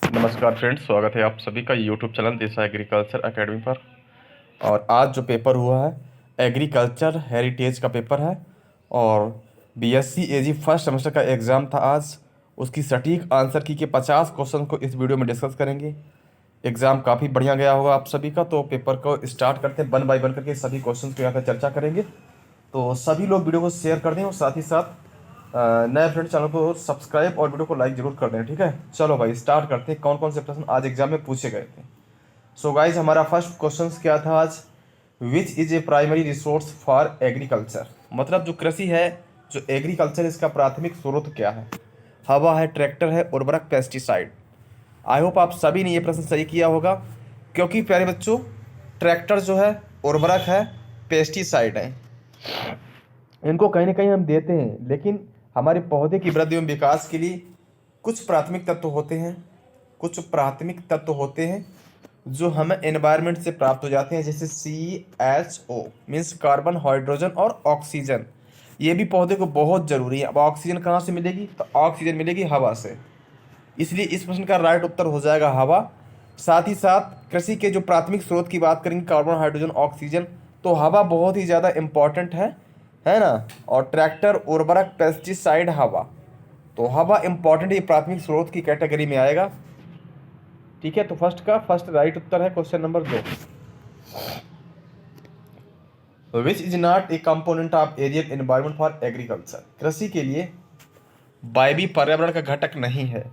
नमस्कार फ्रेंड्स, स्वागत है आप सभी का यूट्यूब चैनल दिशा एग्रीकल्चर एकेडमी पर। और आज जो पेपर हुआ है एग्रीकल्चर हेरिटेज का पेपर है। और बीएससी एजी फर्स्ट सेमेस्टर का एग्ज़ाम था आज। उसकी सटीक आंसर की के 50 क्वेश्चन को इस वीडियो में डिस्कस करेंगे। एग्ज़ाम काफ़ी बढ़िया गया होगा आप सभी का। तो पेपर को स्टार्ट करते हैं, वन बाय वन करके सभी क्वेश्चन को यहाँ पर चर्चा करेंगे। तो सभी लोग वीडियो को शेयर कर दें और साथ ही साथ नए फ्रेंड चैनल को सब्सक्राइब और वीडियो को लाइक जरूर कर दें। ठीक है, चलो भाई स्टार्ट करते हैं। कौन कौन से प्रश्न आज एग्जाम में पूछे गए थे। सो गाइज, हमारा फर्स्ट क्वेश्चन क्या था आज, which is a primary resource for agriculture. मतलब जो कृषि है, जो एग्रीकल्चर, इसका प्राथमिक स्रोत क्या है। हवा है, ट्रैक्टर है, उर्वरक, पेस्टिसाइड। आई होप आप सभी ने ये प्रश्न सही किया होगा, क्योंकि प्यारे बच्चों ट्रैक्टर जो है, उर्वरक है, पेस्टिसाइड है, इनको कहीं ना कहीं हम देते हैं। लेकिन हमारे पौधे की वृद्धि एवं विकास के लिए कुछ प्राथमिक तत्व होते हैं, कुछ प्राथमिक तत्व होते हैं जो हमें एनवायरनमेंट से प्राप्त हो जाते हैं, जैसे CHO मीन्स कार्बन, हाइड्रोजन और ऑक्सीजन। ये भी पौधे को बहुत ज़रूरी है। अब ऑक्सीजन कहाँ से मिलेगी, तो ऑक्सीजन मिलेगी हवा से। इसलिए इस प्रश्न का राइट उत्तर हो जाएगा हवा। साथ ही साथ कृषि के जो प्राथमिक स्रोत की बात करेंगे, कार्बन, हाइड्रोजन, ऑक्सीजन, तो हवा बहुत ही ज़्यादा इम्पॉर्टेंट है ना। और ट्रैक्टर, उर्वरक, पेस्टिसाइड, हवा, तो हवा इंपॉर्टेंट, ये प्राथमिक स्रोत की कैटेगरी में आएगा। ठीक है, तो फर्स्ट राइट उत्तर है question number 2। Which is not a component of aerial environment for agriculture. कृषि के लिए वायवीय पर्यावरण का घटक नहीं है।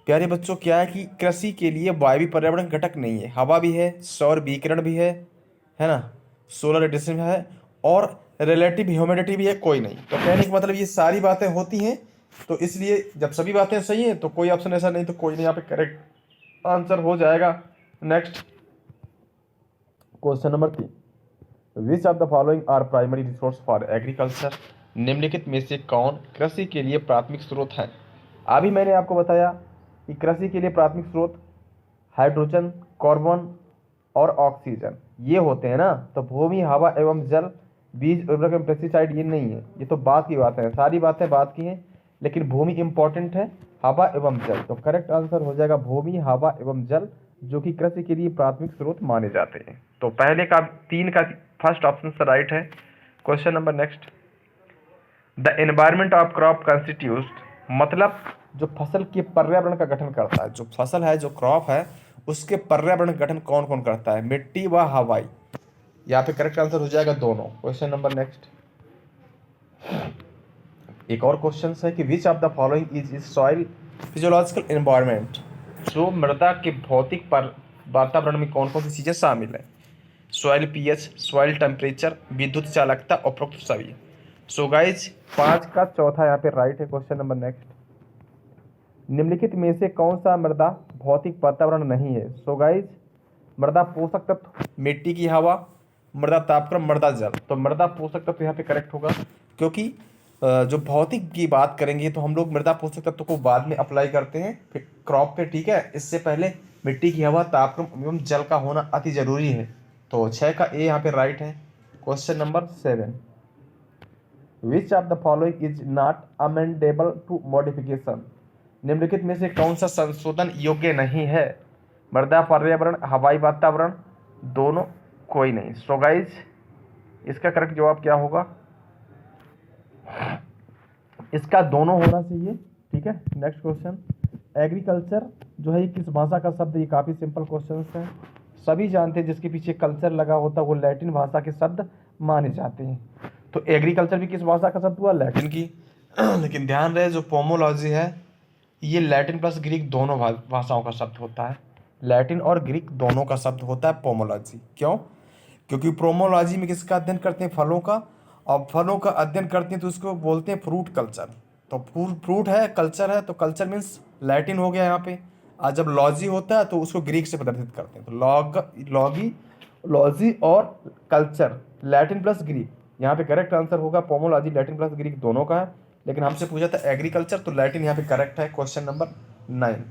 प्यारे बच्चों, क्या है कि कृषि के लिए वायवीय पर्यावरण घटक नहीं है। हवा भी है, सौर विकिरण भी है ना, सोलर रेडिएशन है, और रिलेटिव ह्यूमिडिटी भी है, कोई नहीं। तो कहने का मतलब ये सारी बातें होती हैं। तो इसलिए जब सभी बातें सही हैं तो कोई ऑप्शन ऐसा नहीं तो कोई नहीं, यहाँ पे करेक्ट आंसर हो जाएगा। Next question number 3, which of the following are primary resource for agriculture. निम्नलिखित में से कौन कृषि के लिए प्राथमिक स्रोत है। अभी मैंने आपको बताया कि कृषि के लिए प्राथमिक स्रोत हाइड्रोजन, कार्बन और ऑक्सीजन ये होते हैं ना। तो भूमि, हवा एवं जल, बीज, उर्वरक एवं पेस्टिसाइड ये नहीं है। ये तो बात की बातें हैं, सारी बातें बात की हैं, लेकिन भूमि इंपॉर्टेंट है, हवा एवं जल। तो करेक्ट आंसर हो जाएगा भूमि, हवा एवं जल, जो कि कृषि के लिए प्राथमिक स्रोत माने जाते हैं। तो पहले का 3 का फर्स्ट ऑप्शन से राइट है। Question number next, the environment of crop constitute, मतलब जो फसल के पर्यावरण का गठन करता है, जो फसल है, जो क्रॉप है, उसके पर्यावरण का गठन कौन कौन करता है, मिट्टी व हवाई। यहाँ पे करेक्ट आंसर हो जाएगा दोनों। क्वेश्चन नंबर नेक्स्ट, एक और क्वेश्चन है कि विच of the following is soil physiological environment. जो मृदा के भौतिक वातावरण में कौन कौन सी चीजें शामिल है। सॉइल पीएच, सॉइल टेम्परेचर, विद्युत चालकता, उपरोक्त सभी। सो गाइज 5 का चौथा यहाँ पे राइट है। क्वेश्चन नंबर नेक्स्ट, निम्नलिखित में से कौन सा मृदा भौतिक वातावरण नहीं है। सो गाइज मृदा पोषक तत्व, मिट्टी की हवा, मृदा तापक्रम, मृदा जल। तो मृदा पोषक तत्व यहाँ पे करेक्ट होगा, क्योंकि जो भौतिक की बात करेंगे तो हम लोग मृदा पोषक तत्व को बाद में अप्लाई करते हैं फिर क्रॉप पे। ठीक है, इससे पहले मिट्टी की हवा, तापक्रम एवं जल का होना अति जरूरी है। तो 6 का ए यहाँ पे राइट है। Question number 7, which of the following is not amendable to modification. निम्नलिखित में से कौन सा संशोधन योग्य नहीं है। मृदा पर्यावरण, हवाई वातावरण, दोनों, कोई नहीं। सो गाइज इसका करेक्ट जवाब क्या होगा, इसका दोनों होना चाहिए। ठीक है, नेक्स्ट क्वेश्चन, एग्रीकल्चर जो है ये किस भाषा का शब्द है। ये काफ़ी सिंपल क्वेश्चन है, सभी जानते हैं। जिसके पीछे कल्चर लगा होता है वो लैटिन भाषा के शब्द माने जाते हैं। तो एग्रीकल्चर भी किस भाषा का शब्द हुआ, लैटिन की। लेकिन ध्यान रहे जो पोमोलॉजी है ये लैटिन प्लस ग्रीक दोनों भाषाओं का शब्द होता है। लैटिन और ग्रीक दोनों का शब्द होता है पोमोलॉजी। क्यों, क्योंकि पोमोलॉजी में किसका अध्ययन करते हैं, फलों का। और फलों का अध्ययन करते हैं तो उसको बोलते हैं फ्रूट कल्चर। तो फ्रूट है, कल्चर है, तो कल्चर मीन्स लैटिन हो गया यहाँ पे। और जब लॉजी होता है तो उसको ग्रीक से प्रदर्शित करते हैं। तो लॉजी और कल्चर लैटिन प्लस ग्रीक, यहाँ पे करेक्ट आंसर होगा पोमोलॉजी लैटिन प्लस ग्रीक दोनों का है। लेकिन हमसे पूछा था एग्रीकल्चर, तो लैटिन यहाँ पे करेक्ट है। क्वेश्चन नंबर 9,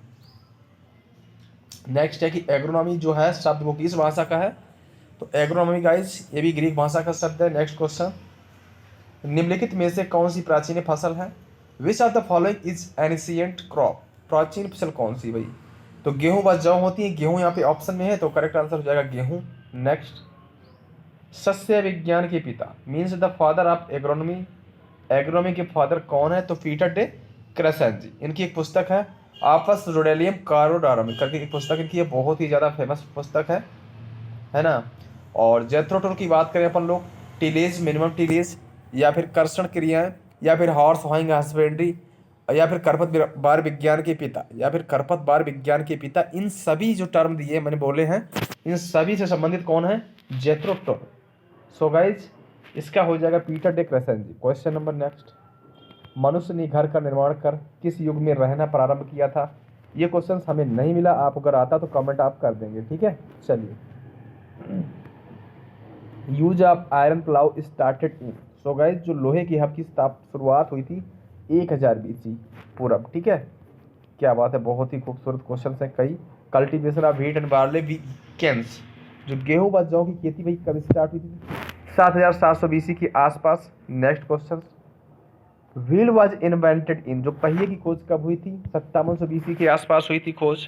नेक्स्ट है कि एग्रोनॉमी जो है शब्द वो किस भाषा का है। तो एग्रोनॉमी गाइज ये भी ग्रीक भाषा का शब्द है। नेक्स्ट क्वेश्चन, निम्नलिखित में से कौन सी प्राचीन फसल है। विच of the following is ancient crop. प्राचीन फसल कौन सी भाई, तो गेहूं बस जौ होती है, गेहूं यहाँ पे ऑप्शन में है, तो करेक्ट आंसर हो जाएगा गेहूं। नेक्स्ट, सस्य विज्ञान के पिता means the father of agronomy, agronomy के फादर कौन है? तो पीटर डे क्रेसेंट जी। इनकी एक पुस्तक है आपस रोडेलियम कार्बोडारम करके एक पुस्तक इनकी, ये बहुत ही ज़्यादा फेमस पुस्तक है ना। और जेथरो की बात करें अपन लोग, टिलेज मिनिमम टिलेज, या फिर कर्षण क्रियाएं, या फिर हॉर्स हाइंग हस्बेंड्री, या फिर खरपतवार विज्ञान के पिता, या फिर खरपतवार विज्ञान के पिता, इन सभी जो टर्म दिए मैंने बोले हैं, इन सभी से संबंधित कौन है? जेथरो। सो गाइज इसका हो जाएगा पीटर डे क्रेसेंट जी। क्वेश्चन नंबर नेक्स्ट, मनुष्य ने घर का निर्माण कर किस युग में रहना प्रारंभ किया था? ये क्वेश्चन हमें नहीं मिला, आप अगर आता तो कमेंट आप कर देंगे, ठीक है। चलिए, use of iron plough started in, so guys जो लोहे की हब की शुरुआत हुई थी 1000 BC पूरब, ठीक है। क्या बात है, बहुत ही खूबसूरत क्वेश्चन है कई। Cultivation of wheat and barley weekends, जो गेहूं व जौ की खेती भाई कब स्टार्ट हुई थी? 7700 BC के आसपास। Next question, wheel was invented in, जो पहिए की खोज कब हुई थी? 5700 BC के आसपास हुई थी खोज।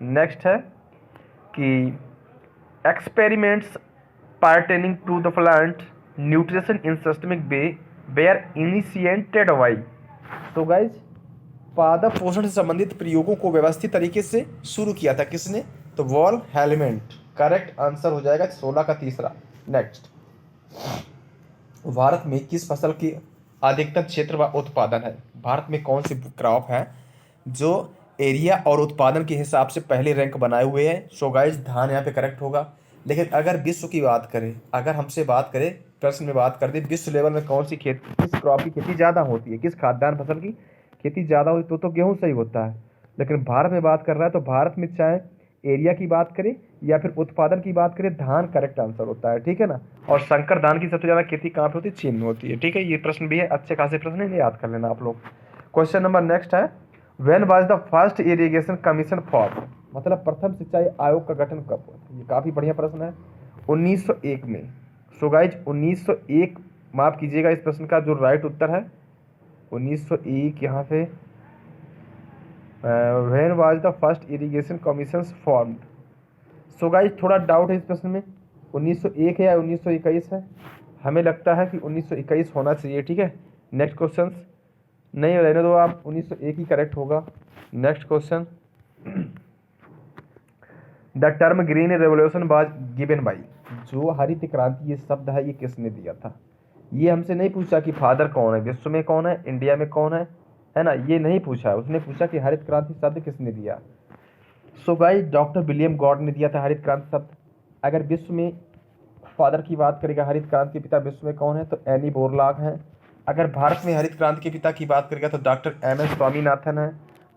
नेक्स्ट है कि experiments pertaining to the plant nutrition in systemic way were initiated by, तो गाइज पादप पोषण से संबंधित प्रयोगों को व्यवस्थित तरीके से शुरू किया था किसने? तो वॉल हेलमेंट। करेक्ट आंसर हो जाएगा 16 का तीसरा। नेक्स्ट, भारत में किस फसल की अधिकतम क्षेत्र व उत्पादन है? भारत में कौन सी क्रॉप है जो एरिया और उत्पादन के हिसाब से पहले रैंक बनाए हुए है? सो गाइज धान यहाँ पे करेक्ट होगा। लेकिन अगर विश्व की बात करें, अगर हमसे बात करें, प्रश्न में बात कर दे विश्व लेवल में कौन सी खेती, किस क्रॉप की खेती ज़्यादा होती है, किस खाद्यान्न फसल की खेती ज़्यादा होती है, तो गेहूँ सही होता है। लेकिन भारत में बात कर रहा है तो भारत में चाहे एरिया की बात करें या फिर उत्पादन की बात करें, धान करेक्ट आंसर होता है, ठीक है ना। और संकर धान की सबसे ज़्यादा खेती कहाँ पे होती है? चीन में होती है, ठीक है। ये प्रश्न भी है, अच्छे खासे प्रश्न है, याद कर लेना आप लोग। क्वेश्चन नंबर नेक्स्ट है, when was the first irrigation commission form, मतलब प्रथम सिंचाई आयोग का गठन कब हुआ? ये काफ़ी बढ़िया प्रश्न है। 1901 में। सो गाइज 1901, माफ कीजिएगा इस प्रश्न का जो राइट उत्तर है 1901 यहाँ पे, when was the first irrigation commission formed. So guys थोड़ा डाउट है इस प्रश्न में, 1901 है या 1921 है? हमें लगता है कि 1921 होना चाहिए, ठीक है। नेक्स्ट क्वेश्चन, नहीं रहने दो आप, 1901 ही करेक्ट होगा। Next question, the term green revolution was given by, जो हरित क्रांति ये शब्द है ये किसने दिया था? ये हमसे नहीं पूछा कि फादर कौन है, विश्व में कौन है, इंडिया में कौन है ना, ये नहीं पूछा। उसने पूछा कि हरित क्रांति शब्द किसने दिया। So guys doctor William God ने दिया था हरित क्रांति शब्द। अगर विश्व में फादर की बात करेगा, हरित क्रांति के पिता विश्व में कौन है? तो एनी बोरलॉग है। अगर भारत में हरित क्रांति के पिता की बात करेगा तो डॉक्टर MS स्वामीनाथन है।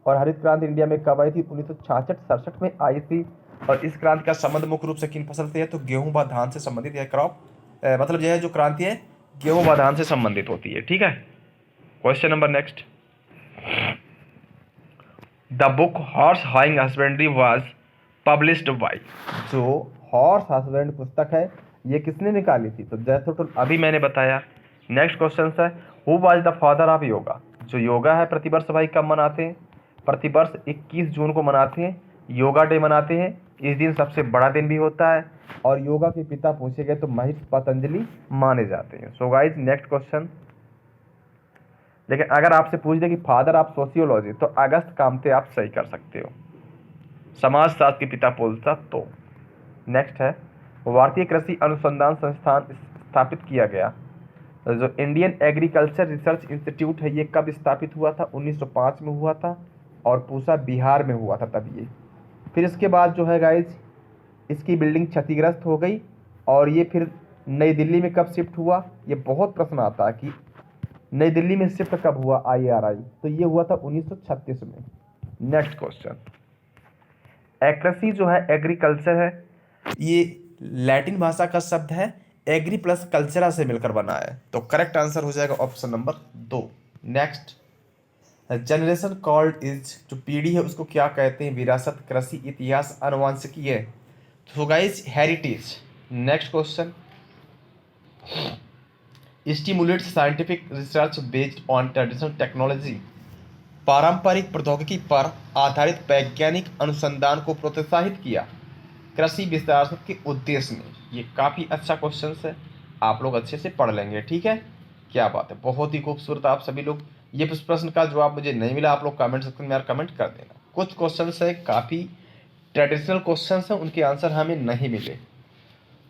और हरित क्रांति इंडिया में कब आई थी? 1966 में आई थी। और इस क्रांति का संबंध मुख्य रूप से किन फसल से है? तो गेहूं व धान से संबंधित यह क्रॉप, मतलब यह जो क्रांति है गेहूं व धान से संबंधित होती है, ठीक है। Question number next, the book horse हाइंग हस्बेंड्री वाज पब्लिश्ड बाय, जो हॉर्स हस्बेंड पुस्तक है ये किसने निकाली थी? तो जैथरो, अभी मैंने बताया। नेक्स्ट क्वेश्चन है, who was the father of yoga, जो योगा है प्रतिवर्ष भाई कब मनाते हैं? प्रतिवर्ष 21 जून को मनाते हैं, योगा डे मनाते हैं। इस दिन सबसे बड़ा दिन भी होता है और योगा के पिता पूछे गए तो महर्षि पतंजलि माने जाते हैं। सो गाइज नेक्स्ट क्वेश्चन, लेकिन अगर आपसे पूछ दे कि फादर ऑफ सोशियोलॉजी, तो अगस्त कामते आप सही कर सकते हो। समाजशास्त्र के पिता बोलता तो। नेक्स्ट है, भारतीय कृषि अनुसंधान संस्थान स्थापित किया गया, जो इंडियन एग्रीकल्चर रिसर्च इंस्टीट्यूट है ये कब स्थापित हुआ था? 1905 में हुआ था और पूसा बिहार में हुआ था तब ये। फिर इसके बाद जो है गाइज इसकी बिल्डिंग क्षतिग्रस्त हो गई और ये फिर नई दिल्ली में कब शिफ्ट हुआ? ये बहुत प्रश्न आता है कि नई दिल्ली में शिफ्ट कब हुआ IRI, तो ये हुआ था 1936 में। नेक्स्ट क्वेश्चन, एक्रेसी जो है एग्रीकल्चर है, ये लैटिन भाषा का शब्द है, एग्री प्लस कल्चरा से मिलकर बना है, तो करेक्ट आंसर हो जाएगा option number 2। Next, generation called is, जो पीढ़ी है उसको क्या कहते हैं? विरासत, कृषि, इतिहास, आनुवंशिकी है, तो guys heritage. Next question, stimulates scientific research based on traditional technology, पारंपरिक प्रौद्योगिकी पर आधारित वैज्ञानिक अनुसंधान को प्रोत्साहित किया कृषि विस्तार के उद्देश्य में। ये काफ़ी अच्छा क्वेश्चन है, आप लोग अच्छे से पढ़ लेंगे। ठीक है, क्या बात है, बहुत ही खूबसूरत। आप सभी लोग, ये प्रश्न का जवाब मुझे नहीं मिला, आप लोग कमेंट सेक्शन में यार कमेंट कर देना। कुछ क्वेश्चन है काफ़ी ट्रेडिशनल क्वेश्चन हैं, उनके आंसर हमें नहीं मिले।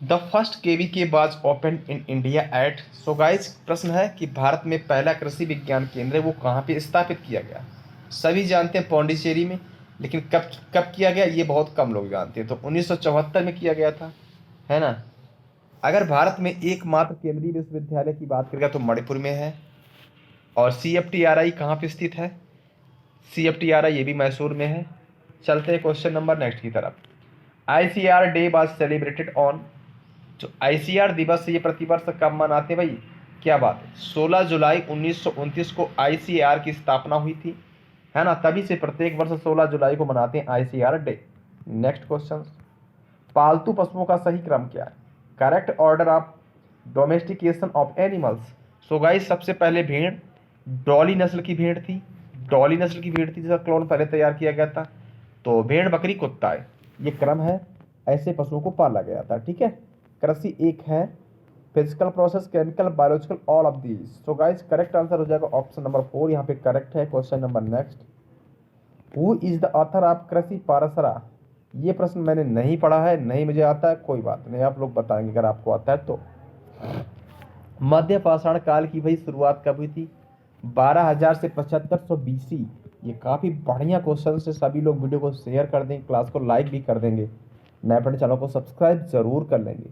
द फर्स्ट केवी के बाज open in India at. So guys, प्रश्न है कि भारत में पहला कृषि विज्ञान केंद्र है वो कहाँ पे स्थापित किया गया। सभी जानते हैं पौंडीचेरी में, लेकिन कब कब किया गया ये बहुत कम लोग जानते हैं। तो 1974 में किया गया था, है ना। अगर भारत में एकमात्र केंद्रीय विश्वविद्यालय की बात करेगा तो मणिपुर में है। और CFTRI कहाँ पे स्थित है? CFTRI ये भी मैसूर में है। चलते हैं क्वेश्चन नंबर नेक्स्ट की तरफ। ICR day was celebrated on. जो ICR दिवस ये प्रतिवर्ष कब मनाते हैं भाई? क्या बात है, 16 जुलाई 1929 को ICR की स्थापना हुई थी, है ना। तभी से प्रत्येक वर्ष 16 जुलाई को मनाते हैं ICR डे। नेक्स्ट क्वेश्चन, पालतू पशुओं का सही क्रम क्या है? Correct order of domestication of animals. So guys, सबसे पहले भेड़, डॉली नस्ल की भेड़ थी, डॉली नस्ल की भेड़ थी जिसका क्लोन पहले तैयार किया गया था। तो भेड़, बकरी, कुत्ता है, ये क्रम है, ऐसे पशुओं को पाला गया था। ठीक है, कृषि एक है, physical process, chemical, biological, all of these. So guys, correct answer हो जाएगा ऑप्शन नंबर 4, यहाँ पे करेक्ट है। Question number next, who is the author of कृषि पारसरा। ये प्रश्न मैंने नहीं पढ़ा है, नहीं मुझे आता है, कोई बात नहीं, आप लोग बताएंगे अगर आपको आता है तो। मध्य पाषाण काल की भाई शुरुआत कब हुई थी? 12,000 से 7500 BC। ये काफ़ी बढ़िया क्वेश्चन है, सभी लोग वीडियो को शेयर कर देंगे, क्लास को लाइक भी कर देंगे, नए अपने चैनल को सब्सक्राइब जरूर कर लेंगे।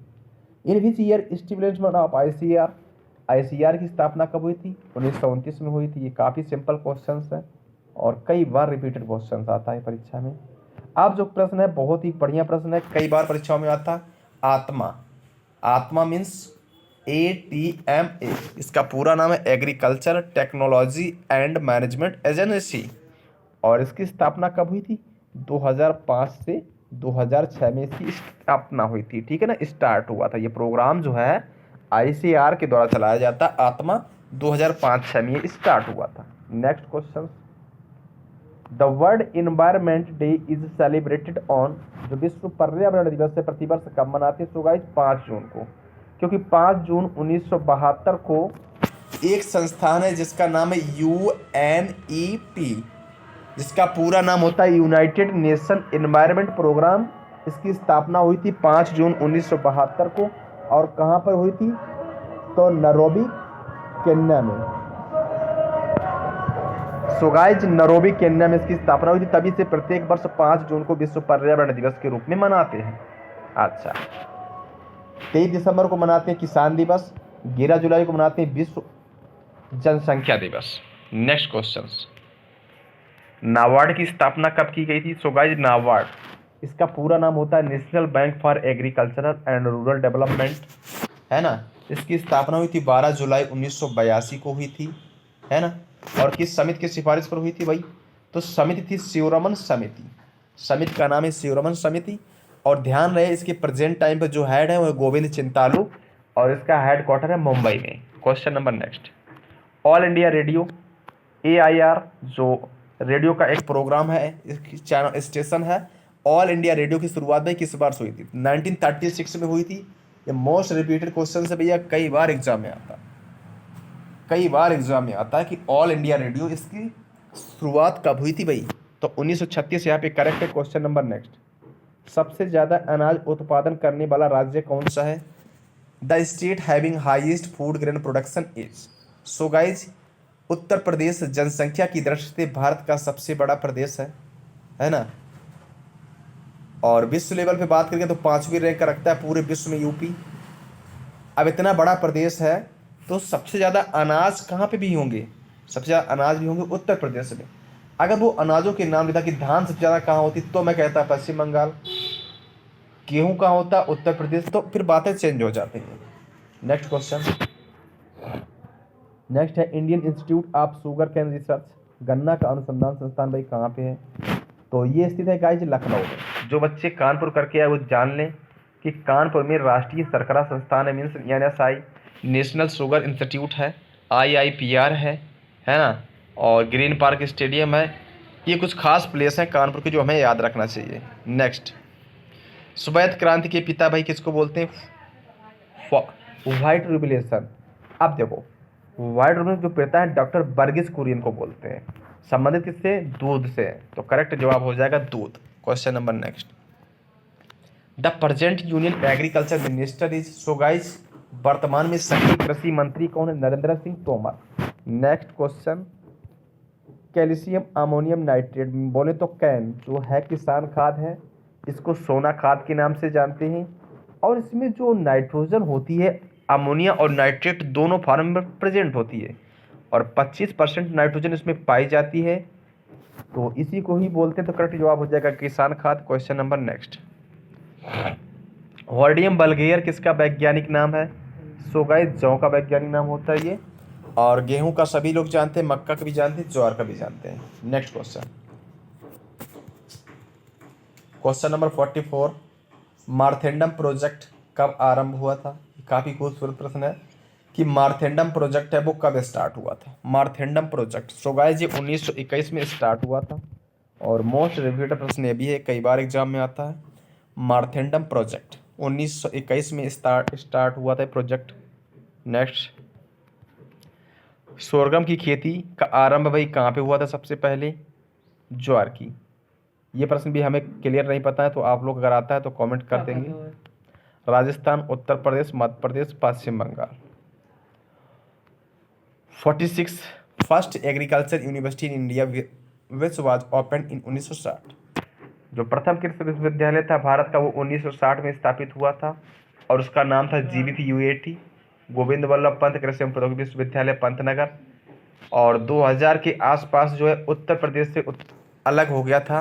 In which year establishment of ICR। ICR की स्थापना कब हुई थी? 1929 में हुई थी। ये काफ़ी सिंपल क्वेश्चन है और कई बार रिपीटेड क्वेश्चन आता है परीक्षा में। अब जो प्रश्न है बहुत ही बढ़िया प्रश्न है, कई बार परीक्षाओं में आता है। आत्मा, आत्मा मीन्स ATMA, इसका पूरा नाम है agriculture technology and management agency. और इसकी स्थापना कब हुई थी? 2005 से 2006 में इसकी स्थापना हुई थी। ठीक है ना, स्टार्ट हुआ था ये प्रोग्राम जो है ICR के द्वारा चलाया जाता। आत्मा 2005-06 में स्टार्ट हुआ था। Next question, the world environment day is celebrated on. जो विश्व पर्यावरण दिवस है प्रतिवर्ष कब मनाते हैं? सो गाइस 5 जून को, क्योंकि 5 जून 1972 को एक संस्थान है जिसका नाम है UNEP, जिसका पूरा नाम होता है यूनाइटेड नेशन एनवायरनमेंट प्रोग्राम। इसकी स्थापना हुई थी 5 जून 1972 को। और कहाँ पर हुई थी? तो नैरोबी, केन्या में। सो गाइस, नैरोबी, केन्या में इसकी स्थापना हुई थी। तभी से प्रत्येक वर्ष 5 जून को विश्व पर्यावरण दिवस के रूप में मनाते हैं। अच्छा, 23 दिसंबर को मनाते हैं किसान दिवस, 11 जुलाई को मनाते हैं विश्व जनसंख्या दिवस। नेक्स्ट क्वेश्चन, नाबार्ड की स्थापना कब की गई थी? सो गाइस, नाबार्ड, इसका पूरा नाम होता है national bank for agricultural and rural development, है ना। इसकी स्थापना हुई थी 12 जुलाई 1982 को हुई थी, है ना। और किस समिति की सिफारिश पर हुई थी भाई? तो समिति थी शिवरमन समिति। समिति का नाम है शिवरमन समिति। और ध्यान रहे, इसके प्रेजेंट टाइम पर जो हेड है वो गोविंद चिंतालू, और इसका हेड क्वार्टर है मुंबई में। Question number next, all India radio AIR जो रेडियो का एक प्रोग्राम है, चैनल स्टेशन है, ऑल इंडिया रेडियो की शुरुआत में किस बार से हुई थी? 1936 में हुई थी। ये मोस्ट रिपीटेड क्वेश्चन है भैया, कई बार एग्जाम में आता है, कई बार एग्जाम में आता है कि ऑल इंडिया रेडियो, इसकी शुरुआत कब हुई थी भाई? तो 1936 यहाँ पे करेक्ट है। क्वेश्चन नंबर नेक्स्ट, सबसे ज़्यादा अनाज उत्पादन करने वाला राज्य कौन सा है? The state having highest food grain production is. So guys, Uttar Pradesh जनसंख्या की दृष्टि से भारत का सबसे बड़ा प्रदेश है ना। और विश्व लेवल पे बात करेंगे तो 5वीं रैंक का रखता है पूरे विश्व में यूपी। अब इतना बड़ा प्रदेश है तो सबसे ज़्यादा अनाज कहाँ पे भी होंगे? सबसे ज़्यादा अनाज भी होंगे उत्तर प्रदेश में। अगर वो अनाजों के नाम लेता कि धान सबसे ज़्यादा कहाँ होती, तो मैं कहता पश्चिम बंगाल। गेहूँ कहाँ होता? उत्तर प्रदेश। तो फिर बातें चेंज हो जाती हैं। नेक्स्ट क्वेश्चन, नेक्स्ट है Indian institute of sugar cane research. गन्ना का अनुसंधान संस्थान भाई कहाँ पे है? तो ये स्थित है गाइज लखनऊ में। जो बच्चे कानपुर करके आए वो जान लें कि कानपुर में राष्ट्रीय शर्करा संस्थान है, means NSI, national sugar institute है, IIPR है ना। और ग्रीन पार्क स्टेडियम है। ये कुछ खास प्लेस हैं कानपुर के जो हमें याद रखना चाहिए। नेक्स्ट, श्वेत क्रांति के पिता भाई किसको बोलते हैं? White revolution. अब देखो, व्हाइट रिवोल्यूशन जो पिता है डॉक्टर वर्गीस कुरियन को बोलते हैं। संबंधित किससे? दूध से। तो करेक्ट जवाब हो जाएगा दूध। Question number next, the present union agriculture minister is. So guys, वर्तमान में सक्रिय कृषि मंत्री कौन है? Narendra Singh Tomar. Next question, calcium ammonium nitrate बोले तो कैन जो है किसान खाद है, इसको सोना खाद के नाम से जानते हैं। और इसमें जो नाइट्रोजन होती है, अमोनिया और नाइट्रेट दोनों फॉर्म में प्रेजेंट होती है और 25% नाइट्रोजन इसमें पाई जाती है, तो इसी को ही बोलते हैं। तो करेक्ट जवाब हो जाएगा किसान खाद। क्वेश्चन नंबर नेक्स्ट, वर्डियम बल्गेयर किसका वैज्ञानिक नाम है? सो गाइस, जौ का वैज्ञानिक नाम होता है ये। और गेहूं का सभी लोग जानते हैं, मक्का का भी जानते हैं, ज्वार का भी जानते हैं। Next question, question number 44, Marthandam project कब आरंभ हुआ था? काफ़ी खूबसूरत प्रश्न है कि मार्थेंडम प्रोजेक्ट है वो कब स्टार्ट हुआ था? मार्थेंडम प्रोजेक्ट, सो गाइस, ये 1921 में स्टार्ट हुआ था और मोस्ट रिपीटेड प्रश्न ये भी है, कई बार एग्जाम में आता है। मार्थेंडम प्रोजेक्ट 1921 में स्टार्ट हुआ था प्रोजेक्ट। नेक्स्ट, सोरगम की खेती का आरंभ भाई कहाँ पे हुआ था सबसे पहले? ज्वार की। ये प्रश्न भी हमें क्लियर नहीं पता है, तो आप लोग अगर आता है तो कमेंट कर देंगे। Rajasthan, Uttar Pradesh, Madhya Pradesh, Pashchim Bangal. 46, first agriculture university in India which was open in 1960। जो प्रथम कृषि विश्वविद्यालय था भारत का वो 1960 में स्थापित हुआ था और उसका नाम था जीबीपी यूएटी, गोविंद वल्लभ पंत कृषि एवं प्रौद्योगिकी विश्वविद्यालय पंतनगर। और 2000 के आसपास जो है उत्तर प्रदेश से अलग हो गया था,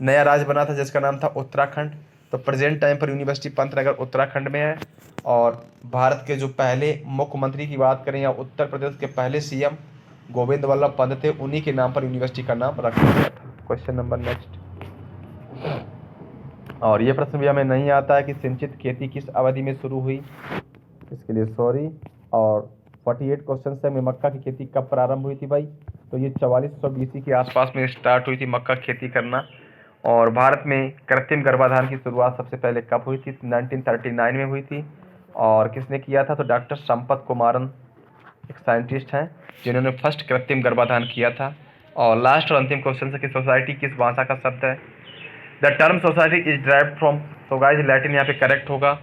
नया राज्य बना था जिसका नाम था उत्तराखंड। तो प्रेजेंट टाइम पर यूनिवर्सिटी पंतनगर उत्तराखंड में है। और भारत के जो पहले मुख्यमंत्री की बात करें या उत्तर प्रदेश के पहले सीएम गोविंद वल्लभ पंत थे, उन्हीं के नाम पर यूनिवर्सिटी का नाम रखा गया था। क्वेश्चन नंबर नेक्स्ट, और ये प्रश्न भी हमें नहीं आता है कि सिंचित खेती किस अवधि में शुरू हुई, इसके लिए सॉरी। और 48 क्वेश्चन से में मक्का की खेती कब प्रारंभ हुई थी भाई? तो ये 4400 BC के आसपास में स्टार्ट हुई थी मक्का खेती करना। और भारत में कृत्रिम गर्भाधान की शुरुआत सबसे पहले कब हुई थी? 1939 में हुई थी। और किसने किया था? तो डॉक्टर संपत कुमारन एक साइंटिस्ट हैं जिन्होंने फर्स्ट कृत्रिम गर्भाधान किया था। और लास्ट और अंतिम क्वेश्चन है कि सोसाइटी किस भाषा का शब्द है? The term society is derived from, तो गाइस लैटिन यहाँ पे करेक्ट होगा।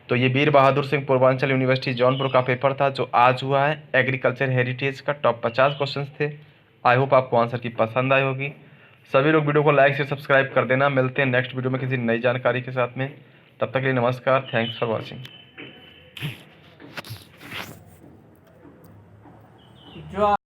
तो ये वीर बहादुर सिंह पूर्वांचल यूनिवर्सिटी जौनपुर का पेपर था जो आज हुआ है। एग्रीकल्चर हेरिटेज का टॉप 50 क्वेश्चन थे। आई होप आपको आंसर की पसंद आई होगी। सभी लोग वीडियो को लाइक से सब्सक्राइब कर देना। मिलते हैं नेक्स्ट वीडियो में किसी नई जानकारी के साथ में। तब तक के लिए नमस्कार, थैंक्स फॉर वॉचिंग।